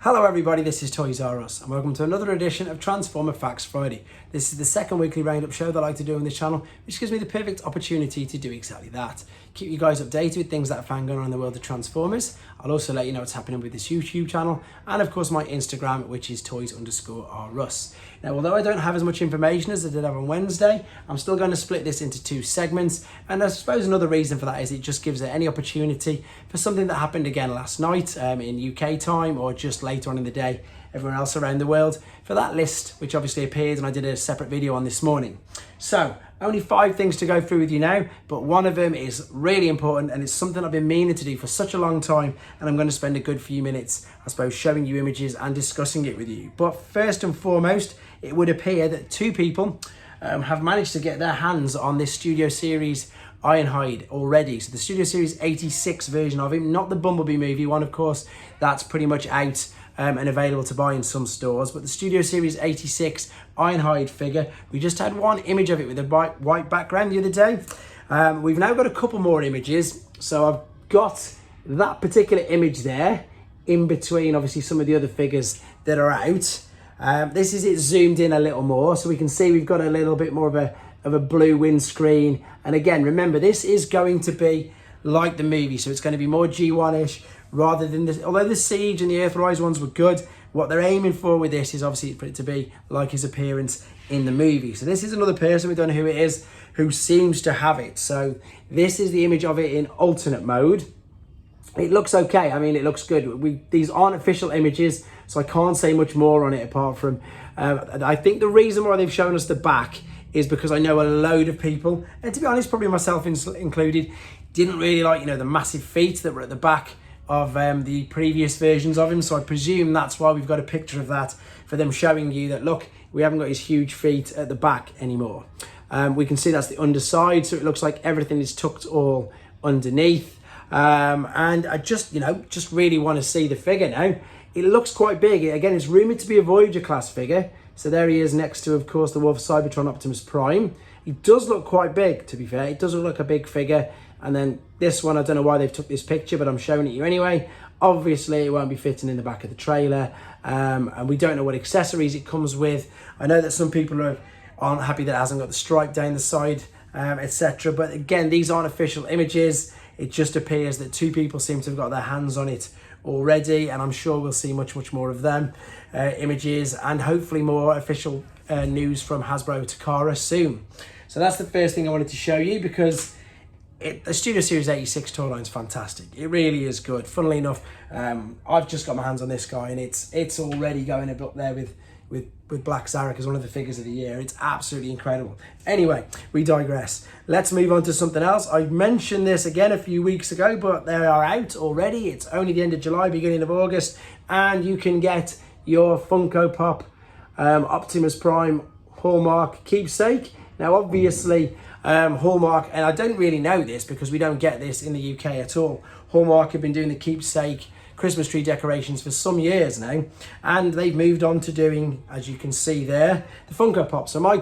Hello everybody, this is Toys R Us and welcome to another edition of Transformer Facts Friday. This is the second weekly roundup show that I like to do on this channel, which gives me the perfect opportunity to do exactly that. Keep you guys updated with things that are found going on in the world of Transformers. I'll also let you know what's happening with this YouTube channel and of course my Instagram, which is toys_rus. Now, although I don't have as much information as I did have on Wednesday, I'm still going to split this into two segments, and I suppose another reason for that is it just gives it any opportunity for something that happened again last night in UK time or just later on in the day everywhere else around the world for that list, which obviously appeared, and I did a separate video on this morning. So only 5 things to go through with you now, but one of them is really important and it's something I've been meaning to do for such a long time, and I'm going to spend a good few minutes, I suppose, showing you images and discussing it with you. But first and foremost, it would appear that 2 people have managed to get their hands on this Studio Series Ironhide already. So the Studio Series 86 version of him, not the Bumblebee movie one, of course, that's pretty much out and available to buy in some stores, but the Studio Series 86 Ironhide figure, we just had one image of it with a white background the other day. We've now got a couple more images, so I've got that particular image there in between obviously some of the other figures that are out. This is it zoomed in a little more, so we can see we've got a little bit more of a blue windscreen, and again, remember, this is going to be like the movie, so it's going to be more G1-ish rather than this. Although the Siege and the Earthrise ones were good, what they're aiming for with this is obviously for it to be like his appearance in the movie. So this is another person, we don't know who it is, who seems to have it. So this is the image of it in alternate mode. It looks okay. I mean, it looks good. These aren't official images, so I can't say much more on it apart from I think the reason why they've shown us the back is because I know a load of people, and to be honest, probably myself included, didn't really like, the massive feet that were at the back of the previous versions of him. So I presume that's why we've got a picture of that, for them showing you that, look, we haven't got his huge feet at the back anymore. We can see that's the underside, so it looks like everything is tucked all underneath. And I just really want to see the figure now. It looks quite big. Again, it's rumoured to be a Voyager class figure. So there he is next to, of course, the Wolf Cybertron Optimus Prime. He does look quite big, to be fair. It does look like a big figure. And then this one, I don't know why they've took this picture, but I'm showing it you anyway. Obviously, it won't be fitting in the back of the trailer. And we don't know what accessories it comes with. I know that some people aren't happy that it hasn't got the stripe down the side, etc. But again, these aren't official images. It just appears that 2 people seem to have got their hands on it already, and I'm sure we'll see much more of them images, and hopefully more official news from Hasbro Takara soon. So that's the first thing I wanted to show you, because the Studio Series 86 toy line is fantastic. It really is good. Funnily enough, I've just got my hands on this guy, and it's already going up there with Black Zarek as one of the figures of the year. It's absolutely incredible. Anyway, we digress. Let's move on to something else. I mentioned this again a few weeks ago, but they are out already. It's only the end of July, beginning of August, and you can get your Funko Pop Optimus Prime Hallmark keepsake. Now, obviously, Hallmark, and I don't really know this because we don't get this in the UK at all. Hallmark have been doing the keepsake Christmas tree decorations for some years now, and they've moved on to doing, as you can see there, the Funko Pop. So my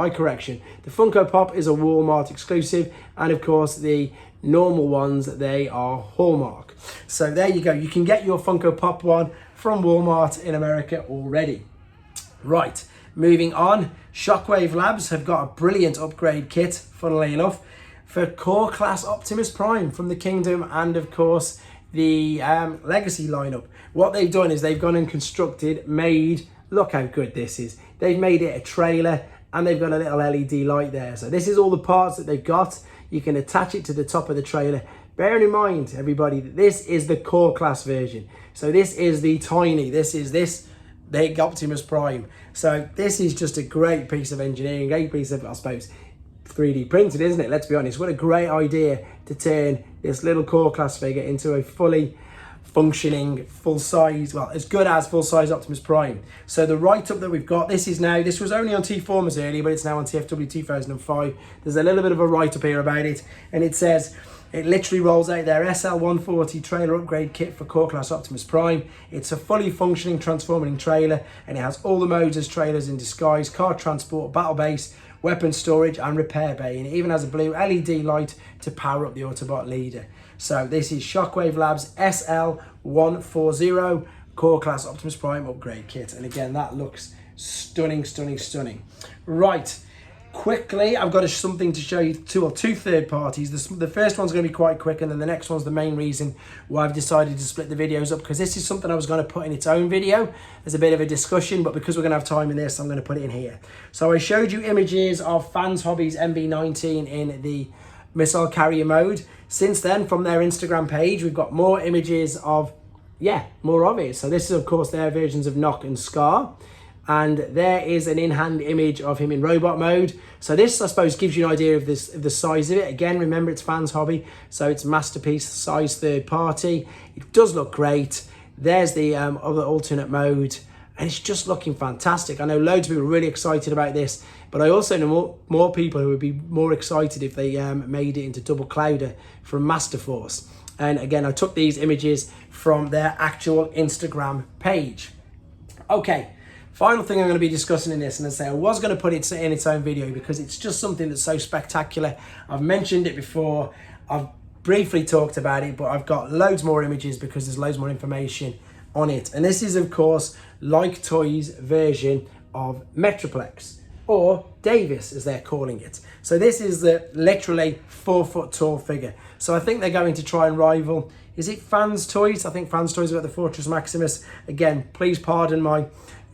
correction, the Funko Pop is a Walmart exclusive, and of course the normal ones, they are Hallmark. So there you go, you can get your Funko Pop one from Walmart in America already. Right, moving on, Shockwave Labs have got a brilliant upgrade kit, funnily enough, for core class Optimus Prime from the Kingdom and of course the Legacy lineup. What they've done is they've gone and made, look how good this is. They've made it a trailer, and they've got a little LED light there. So this is all the parts that they've got. You can attach it to the top of the trailer. Bearing in mind, everybody, that this is the core class version. So this is the tiny, this is this big Optimus Prime. So this is just a great piece of engineering, great piece of, I suppose, 3D printed, isn't it? Let's be honest. What a great idea to turn this little core class figure into a fully functioning, full-size, well, as good as full-size Optimus Prime. So the write-up that we've got, this was only on T-Formers earlier, but it's now on TFW 2005. There's a little bit of a write-up here about it, and it says, it literally rolls out their SL140 trailer upgrade kit for core class Optimus Prime. It's a fully functioning transforming trailer, and it has all the modes as trailers in disguise: car transport, battle base, weapon storage and repair bay, and it even has a blue LED light to power up the Autobot leader. So this is Shockwave Labs SL140 Core Class Optimus Prime upgrade kit. And again, that looks stunning, stunning, stunning. Right, quickly, I've got something to show you, two third parties. The first one's going to be quite quick, and then the next one's the main reason why I've decided to split the videos up, because this is something I was going to put in its own video as a bit of a discussion, but because we're going to have time in this, I'm going to put it in here. So I showed you images of Fans Hobbies MB19 in the missile carrier mode. Since then, from their Instagram page, we've got more images of, more of it. So this is, of course, their versions of Knock and Scar. And there is an in-hand image of him in robot mode. So this, I suppose, gives you an idea of the size of it. Again, remember, it's Fans Hobby, so it's masterpiece size third party. It does look great. There's the other alternate mode, and it's just looking fantastic. I know loads of people are really excited about this, but I also know more people who would be more excited if they made it into double clouder from Masterforce. And again, I took these images from their actual Instagram page. Okay. Final thing I'm going to be discussing in this, and I say I was going to put it in its own video because it's just something that's so spectacular. I've mentioned it before, I've briefly talked about it, but I've got loads more images because there's loads more information on it. And this is, of course, liketoys version of Metroplex, or Davis as they're calling it. So this is the literally 4 foot tall figure. So I think they're going to try and rival, is it Fans Toys? I think Fans Toys have got the Fortress Maximus. Again, please pardon my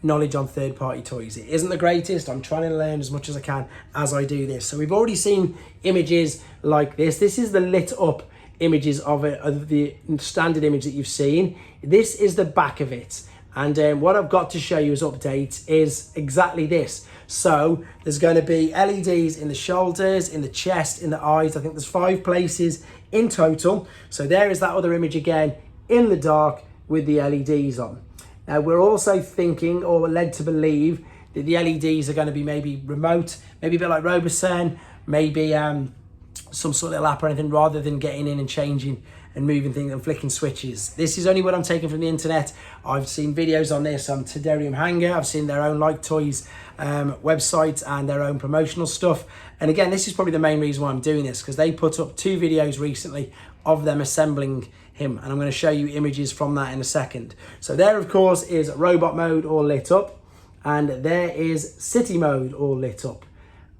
knowledge on third-party toys. It isn't the greatest. I'm trying to learn as much as I can as I do this. So we've already seen images like this. This is the lit up images of the standard image that you've seen. This is the back of it. And what I've got to show you as update is exactly this. So there's going to be LEDs in the shoulders, in the chest, in the eyes. I think there's 5 places in total. So there is that other image again in the dark with the LEDs on. Now, we're also thinking, or led to believe, that the LEDs are going to be maybe remote, maybe a bit like Robosen, maybe some sort of little app or anything, rather than getting in and changing and moving things and flicking switches. This is only what I'm taking from the internet. I've seen videos on this on Tedarium Hanger. I've seen their own liketoys website and their own promotional stuff. And again, this is probably the main reason why I'm doing this, because they put up 2 videos recently of them assembling him, and I'm going to show you images from that in a second. So there, of course, is robot mode all lit up, and there is city mode all lit up.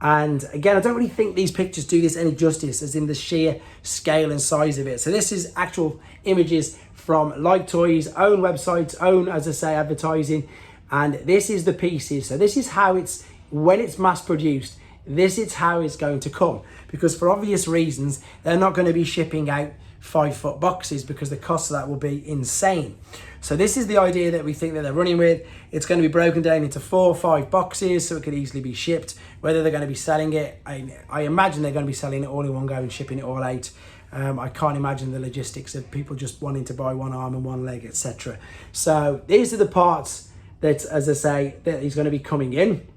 And again, I don't really think these pictures do this any justice, as in the sheer scale and size of it. So this is actual images from liketoys' own websites, own, as I say, advertising, and this is the pieces. So this is how it's, when it's mass produced, this is how it's going to come, because for obvious reasons, they're not going to be shipping out 5 foot boxes because the cost of that will be insane. So this is the idea that we think that they're running with. It's going to be broken down into 4 or 5 boxes, so it could easily be shipped. Whether they're going to be selling it, I imagine they're going to be selling it all in one go and shipping it all out. I can't imagine the logistics of people just wanting to buy 1 arm and 1 leg, etc. So these are the parts that, as I say, that he's going to be coming in.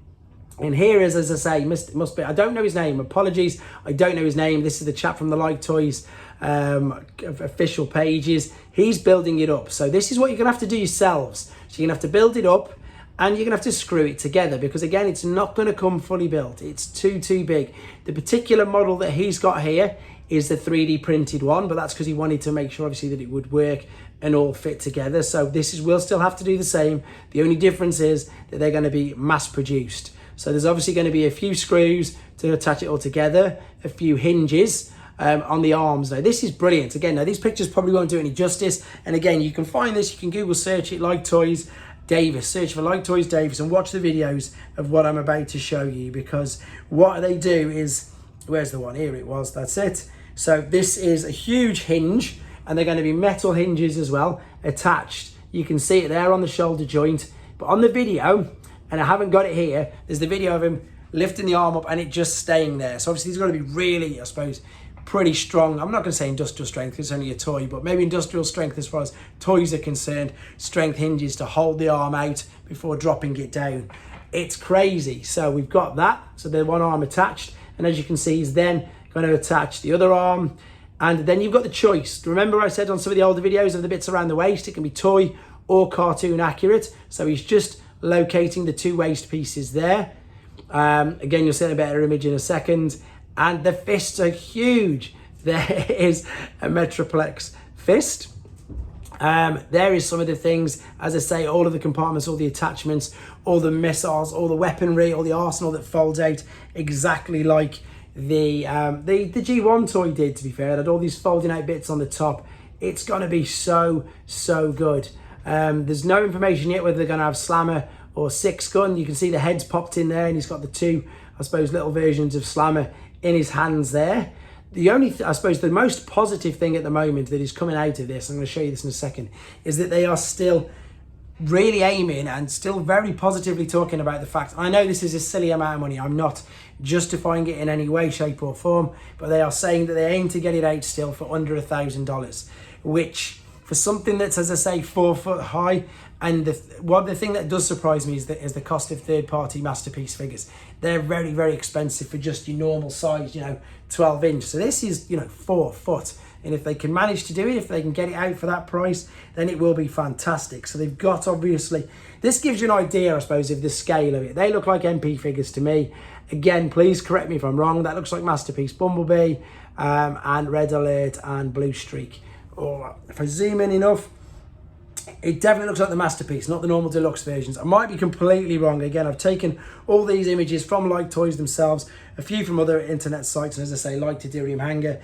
And here is, as I say, must be, I don't know his name, apologies, I don't know his name. This is the chap from the liketoys official pages. He's building it up. So this is what you're gonna have to do yourselves. So you're gonna have to build it up, and you're gonna have to screw it together, because again, it's not gonna come fully built. It's too big. The particular model that he's got here is the 3D printed one, but that's because he wanted to make sure obviously that it would work and all fit together. So we'll still have to do the same. The only difference is that they're gonna be mass produced. So there's obviously going to be a few screws to attach it all together, a few hinges on the arms. Now this is brilliant. Again, now these pictures probably won't do any justice. And again, you can find this, you can Google search it, liketoys Davis, search for liketoys Davis, and watch the videos of what I'm about to show you, because what they do is, where's the one? Here it was, that's it. So this is a huge hinge, and they're going to be metal hinges as well attached. You can see it there on the shoulder joint, but on the video, and I haven't got it here, there's the video of him lifting the arm up and it just staying there. So obviously he's got to be really, I suppose, pretty strong. I'm not going to say industrial strength, it's only a toy, but maybe industrial strength as far as toys are concerned, strength hinges to hold the arm out before dropping it down. It's crazy. So we've got that, so the one arm attached, and as you can see, he's then going to attach the other arm, and then you've got the choice. Remember I said on some of the older videos of the bits around the waist, it can be toy or cartoon accurate. So he's just locating the 2 waist pieces there. Again, you'll see a better image in a second. And the fists are huge. There is a Metroplex fist. There is some of the things, as I say, all of the compartments, all the attachments, all the missiles, all the weaponry, all the arsenal that folds out exactly like the G1 toy did, to be fair. It had all these folding out bits on the top. It's going to be so good. There's no information yet whether they're going to have Slammer or Six Gun. You can see the heads popped in there, and he's got the two, I suppose, little versions of Slammer in his hands there. The only, I suppose, the most positive thing at the moment that is coming out of this, I'm going to show you this in a second, is that they are still really aiming and still very positively talking about the fact, I know this is a silly amount of money, I'm not justifying it in any way, shape or form, but they are saying that they aim to get it out still for under $1,000, which for something that's, as I say, 4 foot high. And the thing that does surprise me is the cost of third-party Masterpiece figures. They're very expensive for just your normal size, 12 inch. So this is, 4 foot. And if they can manage to do it, if they can get it out for that price, then it will be fantastic. So they've got, obviously, this gives you an idea, I suppose, of the scale of it. They look like MP figures to me. Again, please correct me if I'm wrong. That looks like Masterpiece Bumblebee and Red Alert and Blue Streak. Or if I zoom in enough, it definitely looks like the Masterpiece, not the normal deluxe versions. I might be completely wrong. Again, I've taken all these images from Like Toys themselves, a few from other internet sites, and as I say, like Tedirium Hanger.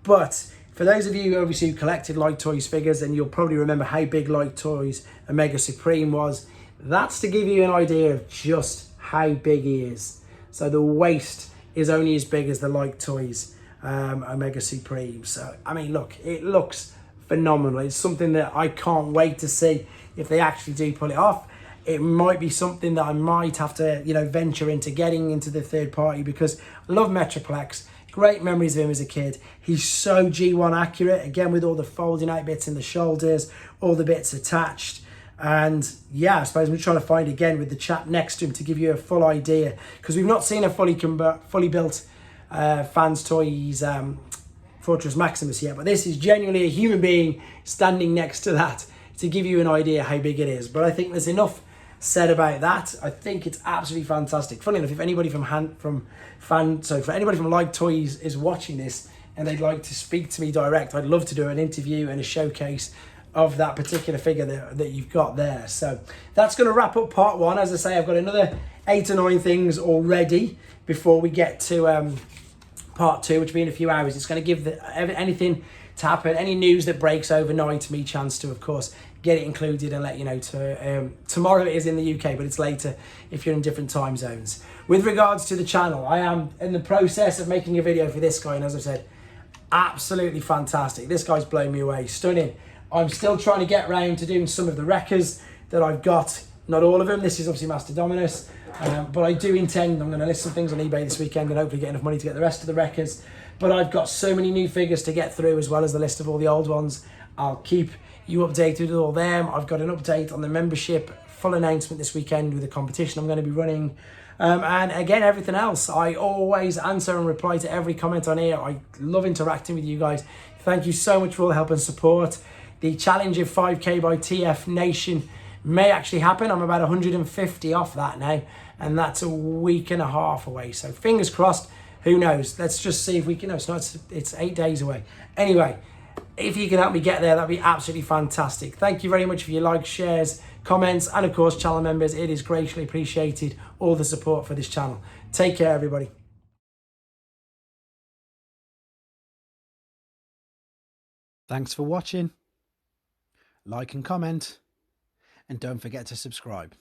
But for those of you obviously who collected Like Toys figures, then you'll probably remember how big Like Toys Omega Supreme was. That's to give you an idea of just how big he is. So the waist is only as big as the Like Toys Omega Supreme. So, I mean, look, it looks phenomenal. It's something that I can't wait to see if they actually do pull it off. It might be something that I might have to, venture into getting into the third party, because I love Metroplex. Great memories of him as a kid. He's so G1 accurate, again, with all the folding out bits in the shoulders, all the bits attached. And yeah, I suppose we're trying to find again with the chap next to him to give you a full idea, because we've not seen a fully built Fans Toys Fortress Maximus yet, but this is genuinely a human being standing next to that to give you an idea how big it is. But I think there's enough said about that. I think it's absolutely fantastic. Funny enough, if anybody for anybody from Like Toys is watching this and they'd like to speak to me direct, I'd love to do an interview and a showcase of that particular figure that you've got there. So that's going to wrap up part one. As I say, I've got another 8 or 9 things already before we get to part 2, which will be in a few hours. It's going to give anything to happen, any news that breaks overnight, me chance to, of course, get it included and let you know. Tomorrow it is in the UK, but it's later if you're in different time zones. With regards to the channel, I am in the process of making a video for this guy, and as I said, absolutely fantastic. This guy's blown me away, stunning. I'm still trying to get around to doing some of the wreckers that I've got. Not all of them. This is obviously Master Dominus. But I do intend, I'm going to list some things on eBay this weekend and hopefully get enough money to get the rest of the wreckers. But I've got so many new figures to get through, as well as the list of all the old ones. I'll keep you updated with all them. I've got an update on the membership, full announcement this weekend with the competition I'm going to be running. And again, everything else. I always answer and reply to every comment on here. I love interacting with you guys. Thank you so much for all the help and support. The challenge of 5K by TF Nation may actually happen. I'm about 150 off that now, and that's a week and a half away. So fingers crossed. Who knows? Let's just see if we can. No, it's 8 days away. Anyway, if you can help me get there, that'd be absolutely fantastic. Thank you very much for your likes, shares, comments, and of course, channel members. It is greatly appreciated, all the support for this channel. Take care, everybody. Thanks for watching. Like and comment, and don't forget to subscribe.